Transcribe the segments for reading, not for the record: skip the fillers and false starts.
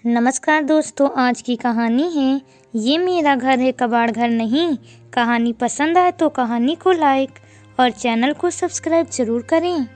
नमस्कार दोस्तों, आज की कहानी है ये मेरा घर है कबाड़ घर नहीं। कहानी पसंद आए तो कहानी को लाइक और चैनल को सब्सक्राइब जरूर करें।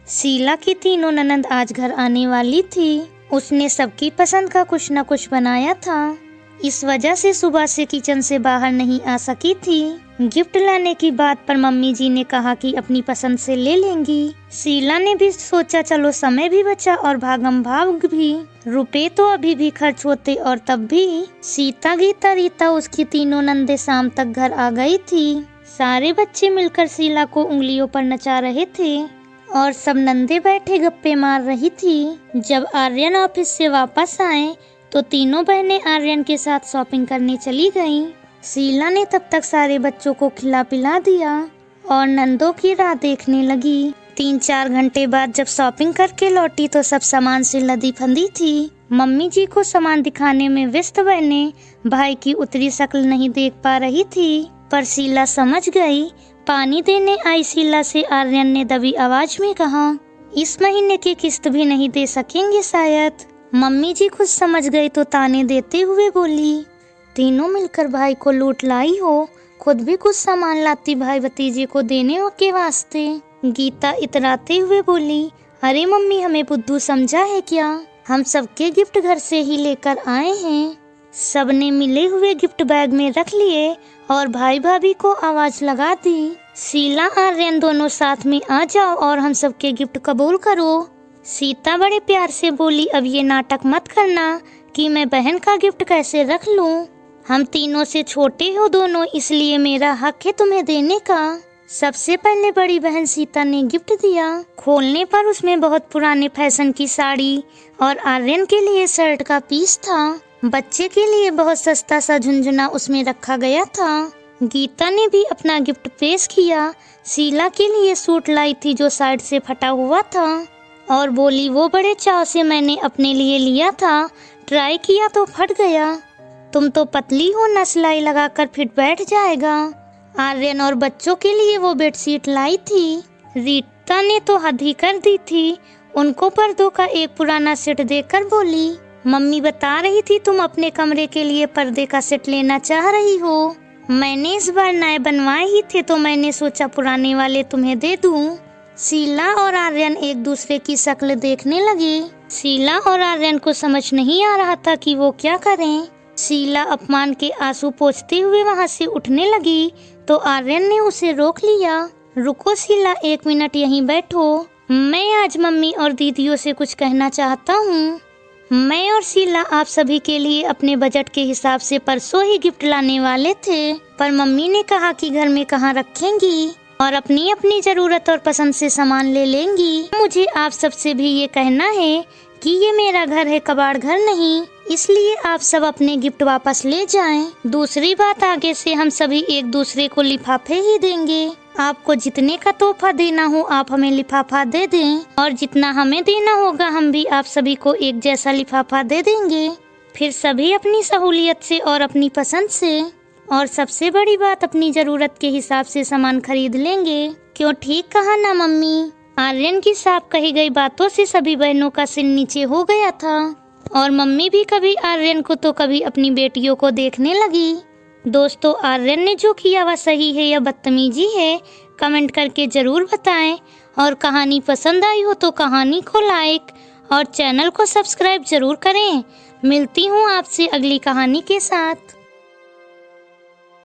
शीला की तीनों ननंद आज घर आने वाली थी। उसने सबकी पसंद का कुछ न कुछ बनाया था। इस वजह से सुबह से किचन से बाहर नहीं आ सकी थी। गिफ्ट लाने की बात पर मम्मी जी ने कहा कि अपनी पसंद से ले लेंगी। शीला ने भी सोचा चलो समय भी बचा और भागम भाग भी। रुपए तो अभी भी खर्च होते और तब भी सीता गीता रीता उसकी तीनों नंदे शाम तक घर आ गई थी। सारे बच्चे मिलकर शीला को उंगलियों पर नचा रहे थे और सब नंदे बैठे गप्पे मार रही थी। जब आर्यन ऑफिस से वापस आए तो तीनों बहनें आर्यन के साथ शॉपिंग करने चली गईं। शीला ने तब तक सारे बच्चों को खिला पिला दिया और नंदों की राह देखने लगी। 3-4 घंटे बाद जब शॉपिंग करके लौटी तो सब सामान से लदी फंदी थी। मम्मी जी को सामान दिखाने में व्यस्त बहनें भाई की उतरी शक्ल नहीं देख पा रही थी, पर शीला समझ गई। पानी देने आई शीला से आर्यन ने दबी आवाज में कहा, इस महीने की किस्त भी नहीं दे सकेंगे शायद। मम्मी जी खुद समझ गई तो ताने देते हुए बोली, तीनों मिलकर भाई को लूट लाई हो, खुद भी कुछ सामान लाती भाई भतीजे को देने के वास्ते। गीता इतराते हुए बोली, अरे मम्मी हमें बुद्धू समझा है क्या? हम सबके गिफ्ट घर से ही लेकर आए हैं। सबने मिले हुए गिफ्ट बैग में रख लिए और भाई भाभी को आवाज लगा दी, शीला आर्यन दोनों साथ में आ जाओ और हम सबके गिफ्ट कबूल करो। सीता बड़े प्यार से बोली, अब ये नाटक मत करना कि मैं बहन का गिफ्ट कैसे रख लूं। हम तीनों से छोटे हो दोनों, इसलिए मेरा हक है तुम्हें देने का। सबसे पहले बड़ी बहन सीता ने गिफ्ट दिया। खोलने पर उसमें बहुत पुराने फैशन की साड़ी और आर्यन के लिए शर्ट का पीस था। बच्चे के लिए बहुत सस्ता सा झुनझुना उसमें रखा गया था। गीता ने भी अपना गिफ्ट पेश किया। शीला के लिए सूट लाई थी जो साइड से फटा हुआ था और बोली, वो बड़े चाव से मैंने अपने लिए लिया था, ट्राई किया तो फट गया। तुम तो पतली हो, न सिलाई लगाकर फिट बैठ जाएगा। आर्यन और बच्चों के लिए वो बेडशीट लाई थी। रीता ने तो हद ही कर दी थी। उनको पर्दों का एक पुराना सेट देकर बोली, मम्मी बता रही थी तुम अपने कमरे के लिए पर्दे का सेट लेना चाह रही हो। मैंने इस बार नए बनवाए ही थे तो मैंने सोचा पुराने वाले तुम्हें दे दूं। शीला और आर्यन एक दूसरे की शक्ल देखने लगे। शीला और आर्यन को समझ नहीं आ रहा था कि वो क्या करें। शीला अपमान के आंसू पोंछते हुए वहां से उठने लगी तो आर्यन ने उसे रोक लिया। रुको शीला, 1 मिनट यहीं बैठो। मैं आज मम्मी और दीदियों से कुछ कहना चाहता हूँ। मैं और शीला आप सभी के लिए अपने बजट के हिसाब से परसों ही गिफ्ट लाने वाले थे, पर मम्मी ने कहा कि घर में कहाँ रखेंगी और अपनी अपनी जरूरत और पसंद से सामान ले लेंगी। मुझे आप सबसे भी ये कहना है कि ये मेरा घर है कबाड़ घर नहीं, इसलिए आप सब अपने गिफ्ट वापस ले जाएं। दूसरी बात, आगे से हम सभी एक दूसरे को लिफाफे ही देंगे। आपको जितने का तोहफा देना हो आप हमें लिफाफा दे दें और जितना हमें देना होगा हम भी आप सभी को एक जैसा लिफाफा दे देंगे। फिर सभी अपनी सहूलियत से और अपनी पसंद से और सबसे बड़ी बात अपनी जरूरत के हिसाब से सामान खरीद लेंगे। क्यों, ठीक कहा ना मम्मी? आर्यन की साफ कही गई बातों से सभी बहनों का सिर नीचे हो गया था और मम्मी भी कभी आर्यन को तो कभी अपनी बेटियों को देखने लगी। दोस्तों, आर्यन ने जो किया वह सही है या बदतमीजी है, कमेंट करके जरूर बताएं और कहानी पसंद आई हो तो कहानी को लाइक और चैनल को सब्सक्राइब जरूर करें। मिलती हूँ आपसे अगली कहानी के साथ।